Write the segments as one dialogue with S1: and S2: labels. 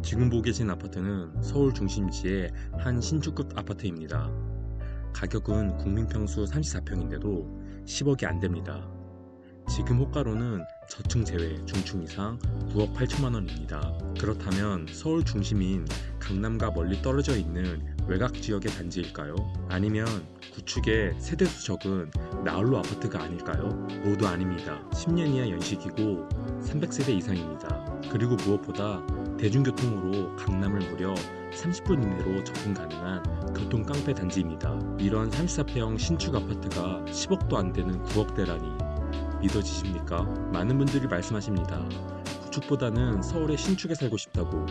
S1: 지금 보고 계신 아파트는 서울 중심지의 한 신축급 아파트입니다. 가격은 국민평수 34평인데도 10억이 안 됩니다. 지금 호가로는 저층 제외 중층 이상 9억 8천만 원입니다. 그렇다면 서울 중심인 강남과 멀리 떨어져 있는 외곽 지역의 단지일까요? 아니면 구축에 세대수 적은 나홀로 아파트가 아닐까요? 모두 아닙니다. 10년 이하 연식이고 300세대 이상입니다. 그리고 무엇보다 대중교통으로 강남을 무려 30분 이내로 접근 가능한 교통 깡패 단지입니다. 이런 34평 신축 아파트가 10억도 안 되는 9억대라니 믿어지십니까? 많은 분들이 말씀하십니다. 구축보다는 서울의 신축에 살고 싶다고,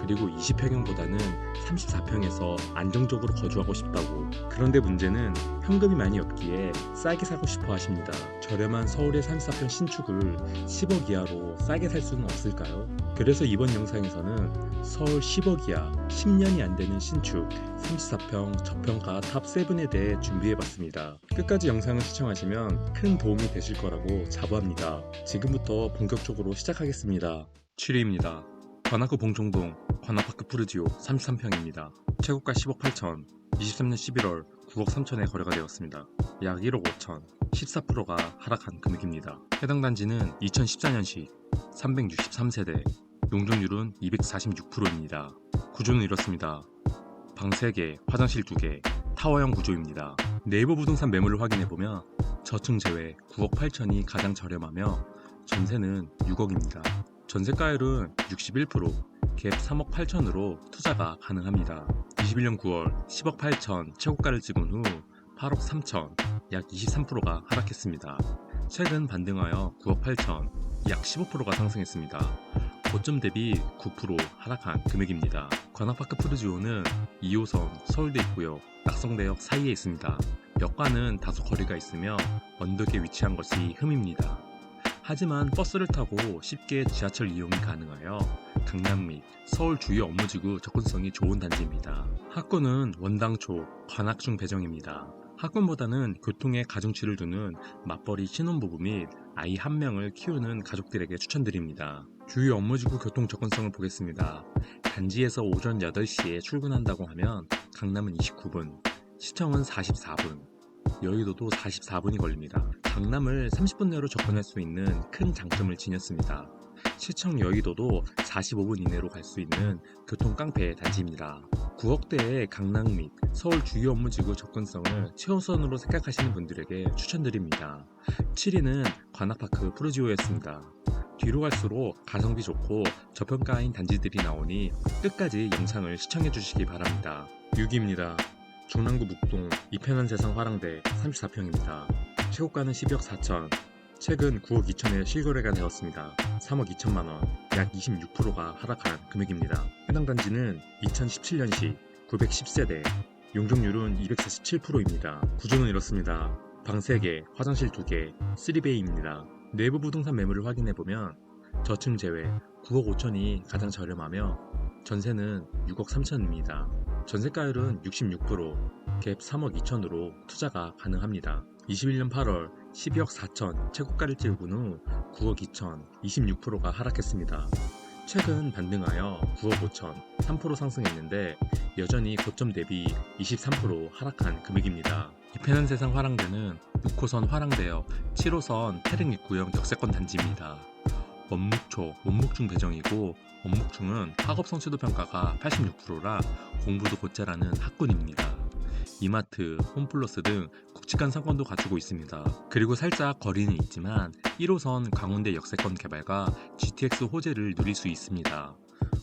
S1: 그리고 20평형보다는 34평에서 안정적으로 거주하고 싶다고. 그런데 문제는 현금이 많이 없기에 싸게 사고 싶어 하십니다. 저렴한 서울의 34평 신축을 10억 이하로 싸게 살 수는 없을까요? 그래서 이번 영상에서는 서울 10억 이하 10년이 안 되는 신축 34평 저평가 탑 7에 대해 준비해봤습니다. 끝까지 영상을 시청하시면 큰 도움이 되실 거라고 자부합니다. 지금부터 본격적으로 시작하겠습니다. 7위입니다. 관악구 봉정동 관악파크 푸르지오 33평입니다. 최고가 10억 8천, 23년 11월 9억 3천에 거래가 되었습니다. 약 1억 5천, 14%가 하락한 금액입니다. 해당 단지는 2014년식 363세대, 용적률은 246%입니다. 구조는 이렇습니다. 방 3개, 화장실 2개, 타워형 구조입니다. 네이버 부동산 매물을 확인해보면 저층 제외 9억 8천이 가장 저렴하며 전세는 6억입니다. 전세가율은 61%, 갭 3억 8천으로 투자가 가능합니다. 21년 9월 10억 8천 최고가를 찍은 후 8억 3천, 약 23%가 하락했습니다. 최근 반등하여 9억 8천, 약 15%가 상승했습니다. 고점 대비 9% 하락한 금액입니다. 관악파크 푸르지오는 2호선 서울대 입구역, 낙성대역 사이에 있습니다. 역과는 다소 거리가 있으며 언덕에 위치한 것이 흠입니다. 하지만 버스를 타고 쉽게 지하철 이용이 가능하여 강남 및 서울 주요 업무지구 접근성이 좋은 단지입니다. 학군은 원당초, 관악중 배정입니다. 학군보다는 교통에 가중치를 두는 맞벌이 신혼부부 및 아이 한 명을 키우는 가족들에게 추천드립니다. 주요 업무지구 교통 접근성을 보겠습니다. 단지에서 오전 8시에 출근한다고 하면 강남은 29분, 시청은 44분, 여의도도 44분이 걸립니다. 강남을 30분 내로 접근할 수 있는 큰 장점을 지녔습니다. 시청 여의도도 45분 이내로 갈 수 있는 교통 깡패 단지입니다. 9억대의 강남 및 서울 주요 업무지구 접근성을 최우선으로 생각하시는 분들에게 추천드립니다. 7위는 관악파크 푸르지오였습니다. 뒤로 갈수록 가성비 좋고 저평가인 단지들이 나오니 끝까지 영상을 시청해 주시기 바랍니다. 6위입니다. 중랑구 묵동 이편한 세상 화랑대 34평입니다. 최고가는 12억 4천, 최근 9억 2천에 실거래가 되었습니다. 3억 2천만 원, 약 26%가 하락한 금액입니다. 해당 단지는 2017년식 910세대, 용적률은 247%입니다. 구조는 이렇습니다. 방 3개, 화장실 2개, 3베이입니다. 내부 부동산 매물을 확인해보면 저층 제외 9억 5천이 가장 저렴하며 전세는 6억 3천입니다. 전세가율은 66%, 갭 3억 2천으로 투자가 가능합니다. 21년 8월 12억 4천 최고가를 찍은 후 9억 2천, 26%가 하락했습니다. 최근 반등하여 9억 5천, 3% 상승했는데 여전히 고점 대비 23% 하락한 금액입니다. 이편한 세상 화랑대는 6호선 화랑대역 7호선 태릉 입구역 역세권 단지입니다. 원묵초, 원묵중 배정이고 원묵중은 학업 성취도 평가가 86%라 공부도 곧잘하는 학군입니다. 이마트, 홈플러스 등 굵직한 상권도 갖추고 있습니다. 그리고 살짝 거리는 있지만 1호선 광운대 역세권 개발과 GTX 호재를 누릴 수 있습니다.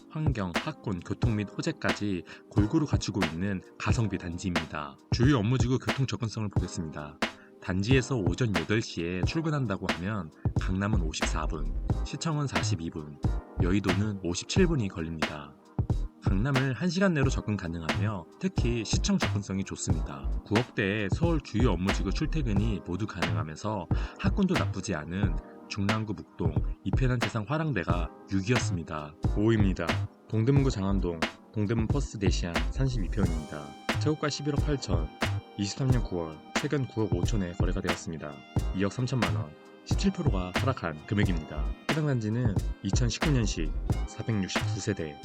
S1: 환경, 학군, 교통 및 호재까지 골고루 갖추고 있는 가성비 단지입니다. 주요 업무지구 교통 접근성을 보겠습니다. 단지에서 오전 8시에 출근한다고 하면 강남은 54분, 시청은 42분, 여의도는 57분이 걸립니다. 강남을 1시간 내로 접근 가능하며 특히 시청 접근성이 좋습니다. 9억대의 서울 주요 업무지구 출퇴근이 모두 가능하면서 학군도 나쁘지 않은 중랑구 묵동 이편한 세상 화랑대가 6위였습니다. 5위입니다. 동대문구 장안동 동대문 퍼스트 대시안 32평입니다. 최고가 11억 8천, 23년 9월 최근 9억 5천에 거래가 되었습니다. 2억 3천만 원, 17%가 하락한 금액입니다. 해당 단지는 2019년식 469세대,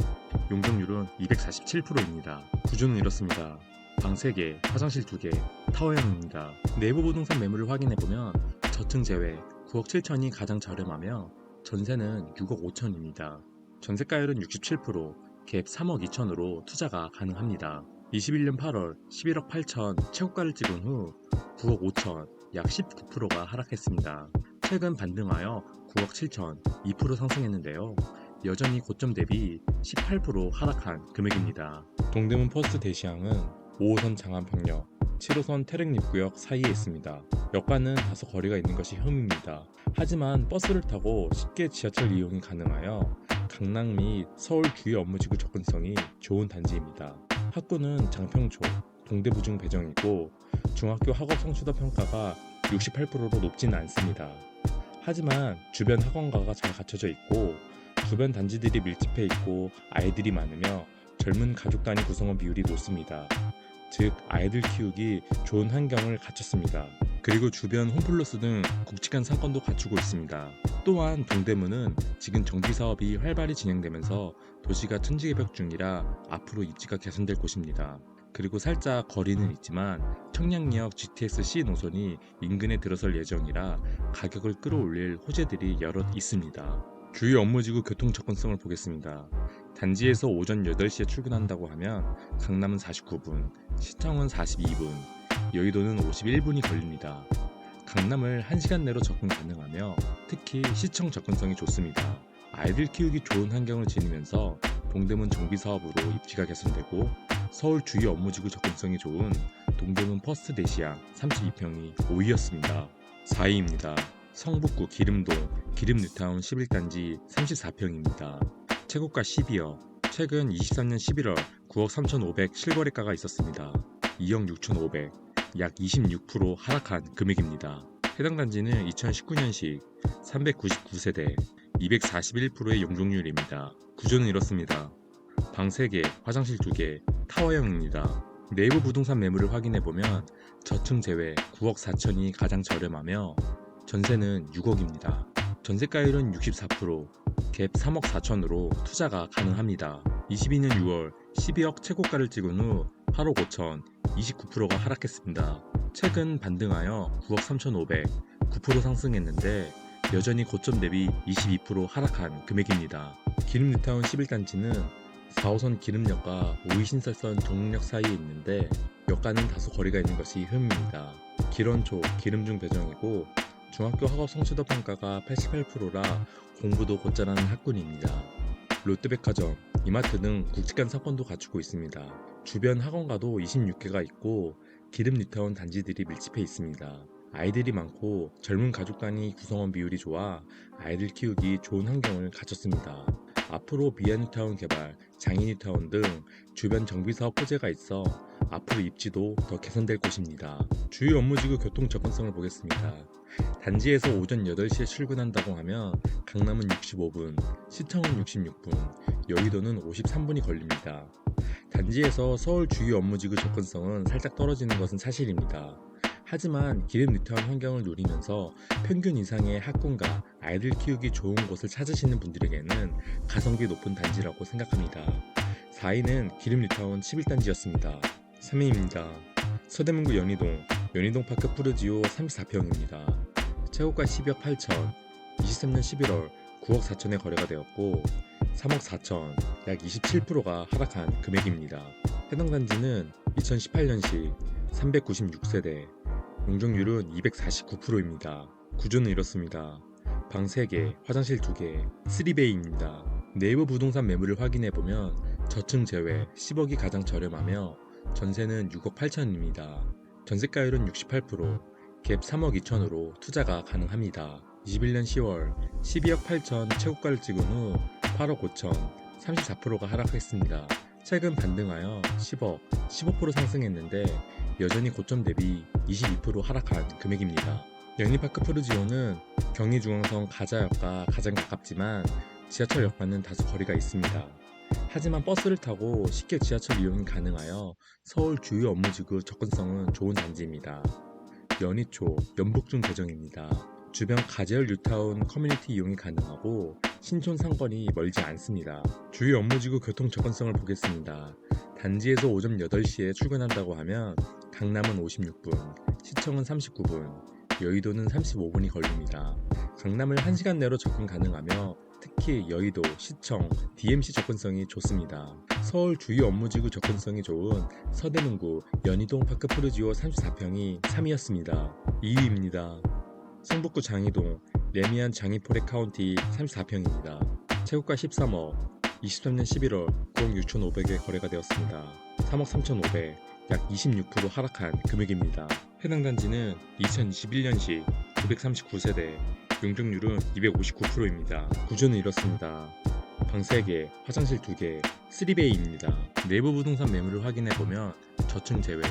S1: 용적률은 247%입니다. 구조는 이렇습니다. 방 3개, 화장실 2개, 타워형입니다. 내부 부동산 매물을 확인해보면 저층 제외 9억 7천이 가장 저렴하며 전세는 6억 5천입니다. 전세가율은 67%, 갭 3억 2천으로 투자가 가능합니다. 21년 8월 11억 8천 최고가를 찍은 후 9억 5천, 약 19%가 하락했습니다. 최근 반등하여 9억 7천, 2% 상승했는데요. 여전히 고점 대비 18% 하락한 금액입니다. 동대문 퍼스트 대시항은 5호선 장안평역, 7호선 태릉입구역 사이에 있습니다. 역과는 다소 거리가 있는 것이 흠입니다. 하지만 버스를 타고 쉽게 지하철 이용이 가능하여 강남 및 서울 주요 업무지구 접근성이 좋은 단지입니다. 학구는 장평초, 동대부중 배정이고 중학교 학업 성취도 평가가 68%로 높지는 않습니다. 하지만 주변 학원가가 잘 갖춰져 있고 주변 단지들이 밀집해 있고 아이들이 많으며 젊은 가족 단위 구성원 비율이 높습니다. 즉 아이들 키우기 좋은 환경을 갖췄습니다. 그리고 주변 홈플러스 등 굵직한 상권도 갖추고 있습니다. 또한 동대문은 지금 정비 사업이 활발히 진행되면서 도시가 천지개벽 중이라 앞으로 입지가 개선될 곳입니다. 그리고 살짝 거리는 있지만 청량리역 GTX-C 노선이 인근에 들어설 예정이라 가격을 끌어올릴 호재들이 여럿 있습니다. 주요 업무지구 교통 접근성을 보겠습니다. 단지에서 오전 8시에 출근한다고 하면 강남은 49분, 시청은 42분, 여의도는 51분이 걸립니다. 강남을 1시간 내로 접근 가능하며 특히 시청 접근성이 좋습니다. 아이들 키우기 좋은 환경을 지니면서 동대문 정비사업으로 입지가 개선되고 서울 주요 업무지구 접근성이 좋은 동대문 퍼스트 대시양 32평이 5위였습니다. 4위입니다. 성북구 기름동 기름뉴타운 11단지 34평입니다. 최고가 12억, 최근 23년 11월 9억 3,500 실거래가가 있었습니다. 2억 6,500, 약 26% 하락한 금액입니다. 해당 단지는 2019년식 399세대 241%의 용적률입니다. 구조는 이렇습니다. 방 3개, 화장실 2개, 타워형입니다. 내부 부동산 매물을 확인해보면 저층 제외 9억 4천이 가장 저렴하며 전세는 6억입니다. 전세가율은 64%, 갭 3억 4천으로 투자가 가능합니다. 22년 6월 12억 최고가를 찍은 후 8억 5천, 29%가 하락했습니다. 최근 반등하여 9억 3,500, 9% 상승했는데 여전히 고점 대비 22% 하락한 금액입니다. 기름뉴타운 11단지는 4호선 기름역과 5위 신설선 동력역 사이에 있는데 역과는 다소 거리가 있는 것이 흠입니다. 기런초, 기름중 배정이고 중학교 학업 성취도 평가가 88%라 공부도 곧잘하는 학군입니다. 롯데백화점, 이마트 등 굵직한 상권도 갖추고 있습니다. 주변 학원가도 26개가 있고 기름뉴타운 단지들이 밀집해 있습니다. 아이들이 많고 젊은 가족 단위 구성원 비율이 좋아 아이들 키우기 좋은 환경을 갖췄습니다. 앞으로 비아뉴타운 개발, 장인뉴타운 등 주변 정비사업 호재가 있어 앞으로 입지도 더 개선될 곳입니다. 주요 업무지구 교통 접근성을 보겠습니다. 단지에서 오전 8시에 출근한다고 하면 강남은 65분, 시청은 66분, 여의도는 53분이 걸립니다. 단지에서 서울 주요 업무지구 접근성은 살짝 떨어지는 것은 사실입니다. 하지만 기름뉴타운 환경을 누리면서 평균 이상의 학군과 아이들 키우기 좋은 곳을 찾으시는 분들에게는 가성비 높은 단지라고 생각합니다. 4위는 기름뉴타운 11단지였습니다. 3위입니다. 서대문구 연희동파크 푸르지오 34평입니다. 최고가 12억 8천, 23년 11월 9억 4천에 거래가 되었고 3억 4천, 약 27%가 하락한 금액입니다. 해당 단지는 2018년식 396세대, 용적률은 249%입니다. 구조는 이렇습니다. 방 3개, 화장실 2개, 3베이입니다. 네이버 부동산 매물을 확인해보면 저층 제외 10억이 가장 저렴하며 전세는 6억 8천입니다. 전세가율은 68%, 갭 3억 2천으로 투자가 가능합니다. 21년 10월 12억 8천 최고가를 찍은 후 8억 5천, 34%가 하락했습니다. 최근 반등하여 10억, 15% 상승했는데 여전히 고점 대비 22% 하락한 금액입니다. 연희파크 푸르지오는 경의중앙선 가자역과 가장 가깝지만 지하철역과는 다소 거리가 있습니다. 하지만 버스를 타고 쉽게 지하철 이용이 가능하여 서울 주요 업무지구 접근성은 좋은 단지입니다. 연희초, 연북중 배정입니다. 주변 가재열 뉴타운 커뮤니티 이용이 가능하고 신촌 상권이 멀지 않습니다. 주요 업무지구 교통 접근성을 보겠습니다. 단지에서 오전 8시에 출근한다고 하면 강남은 56분, 시청은 39분, 여의도는 35분이 걸립니다. 강남을 1시간 내로 접근 가능하며 특히 여의도, 시청, DMC 접근성이 좋습니다. 서울 주요 업무지구 접근성이 좋은 서대문구 연희동 파크 푸르지오 34평이 3위였습니다. 2위입니다. 성북구 장이동 레미안 장이포레 카운티 34평입니다. 최고가 13억, 23년 11월 9억 6,500에 거래가 되었습니다. 3억 3,500, 약 26% 하락한 금액입니다. 해당 단지는 2021년식 939세대, 용적률은 259%입니다. 구조는 이렇습니다. 방 3개, 화장실 2개, 3베이입니다. 내부 부동산 매물을 확인해보면 저층 제외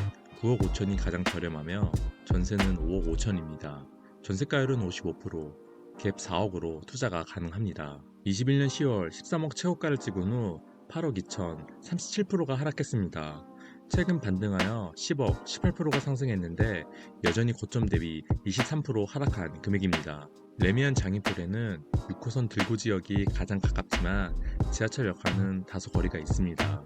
S1: 9억 5천이 가장 저렴하며 전세는 5억 5천입니다. 전세가율은 55%, 갭 4억으로 투자가 가능합니다. 21년 10월 13억 최고가를 찍은 후 8억 2천, 37%가 하락했습니다. 최근 반등하여 10억, 18%가 상승했는데 여전히 고점 대비 23% 하락한 금액입니다. 레미안 장이포레는 6호선 들고 지역이 가장 가깝지만 지하철역과는 다소 거리가 있습니다.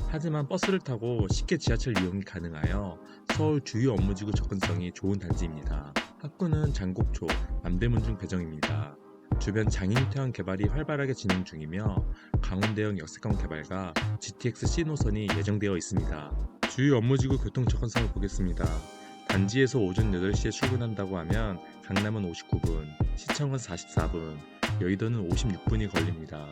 S1: 하지만 버스를 타고 쉽게 지하철 이용이 가능하여 서울 주요 업무지구 접근성이 좋은 단지입니다. 학구는 장곡초, 남대문 중 배정입니다. 주변 장인태원 개발이 활발하게 진행 중이며 강원대형 역세권 개발과 GTX C 노선이 예정되어 있습니다. 주요 업무지구 교통 접근성을 보겠습니다. 단지에서 오전 8시에 출근한다고 하면 강남은 59분, 시청은 44분, 여의도는 56분이 걸립니다.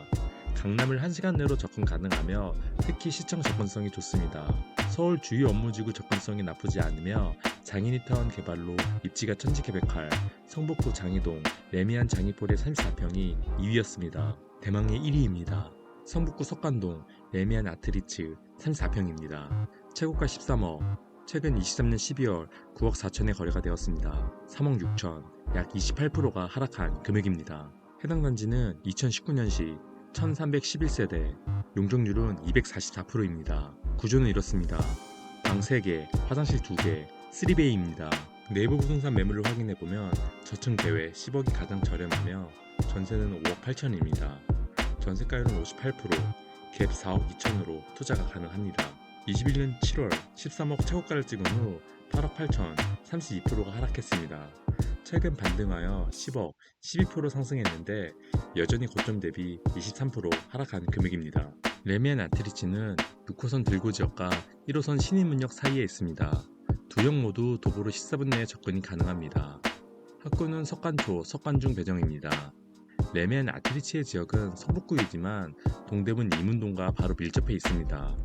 S1: 강남을 1시간 내로 접근 가능하며 특히 시청 접근성이 좋습니다. 서울 주요 업무지구 접근성이 나쁘지 않으며 장인이타운 개발로 입지가 천지개벽할 성북구 장이동 레미안 장이포레 34평이 2위였습니다. 대망의 1위입니다. 성북구 석관동 레미안 아트리츠 34평입니다. 최고가 13억, 최근 23년 12월 9억 4천에 거래가 되었습니다. 3억 6천, 약 28%가 하락한 금액입니다. 해당 단지는 2019년식 1311세대, 용적률은 244%입니다. 구조는 이렇습니다. 방 3개, 화장실 2개, 3베이입니다. 내부 부동산 매물을 확인해보면 저층 제외 10억이 가장 저렴하며 전세는 5억 8천입니다. 전세가율은 58%, 갭 4억 2천으로 투자가 가능합니다. 21년 7월 13억 최고가를 찍은 후 8억 8천, 32%가 하락했습니다. 최근 반등하여 10억, 12% 상승했는데 여전히 고점 대비 23% 하락한 금액입니다. 레미안 아트리치는 6호선 들고지역과 1호선 신인문역 사이에 있습니다. 두 역 모두 도보로 14분 내에 접근이 가능합니다. 학구는 석관초, 석관중 배정입니다. 레미안 아트리치의 지역은 성북구이지만 동대문 이문동과 바로 밀접해 있습니다.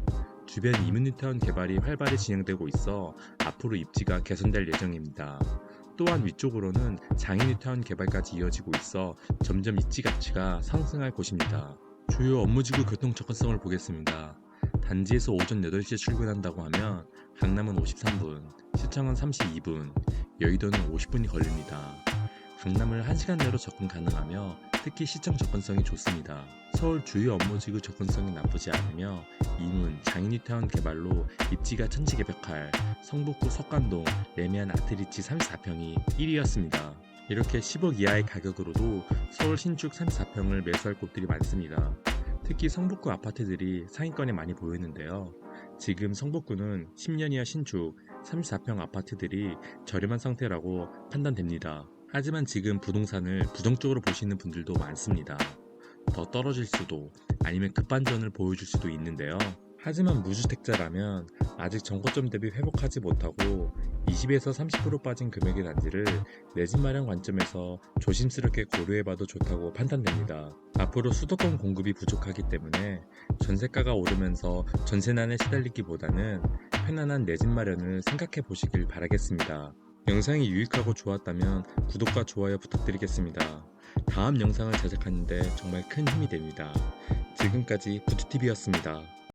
S1: 주변 이문뉴타운 개발이 활발히 진행되고 있어 앞으로 입지가 개선될 예정입니다. 또한 위쪽으로는 장인뉴타운 개발까지 이어지고 있어 점점 입지 가치가 상승할 곳입니다. 주요 업무지구 교통 접근성을 보겠습니다. 단지에서 오전 8시에 출근한다고 하면 강남은 53분, 시청은 32분, 여의도는 50분이 걸립니다. 강남을 1시간 내로 접근 가능하며 특히 시청 접근성이 좋습니다. 서울 주요 업무지구 접근성이 나쁘지 않으며 이문, 장인뉴타운 개발로 입지가 천지개벽할 성북구 석관동 레미안 아트리치 34평이 1위였습니다. 이렇게 10억 이하의 가격으로도 서울 신축 34평을 매수할 곳들이 많습니다. 특히 성북구 아파트들이 상위권에 많이 보이는데요. 지금 성북구는 10년 이하 신축 34평 아파트들이 저렴한 상태라고 판단됩니다. 하지만 지금 부동산을 부정적으로 보시는 분들도 많습니다. 더 떨어질 수도 아니면 급반전을 보여줄 수도 있는데요. 하지만 무주택자라면 아직 전고점 대비 회복하지 못하고 20에서 30% 빠진 금액의 단지를 내 집 마련 관점에서 조심스럽게 고려해봐도 좋다고 판단됩니다. 앞으로 수도권 공급이 부족하기 때문에 전세가가 오르면서 전세난에 시달리기보다는 편안한 내 집 마련을 생각해 보시길 바라겠습니다. 영상이 유익하고 좋았다면 구독과 좋아요 부탁드리겠습니다. 다음 영상을 제작하는데 정말 큰 힘이 됩니다. 지금까지 부투TV였습니다.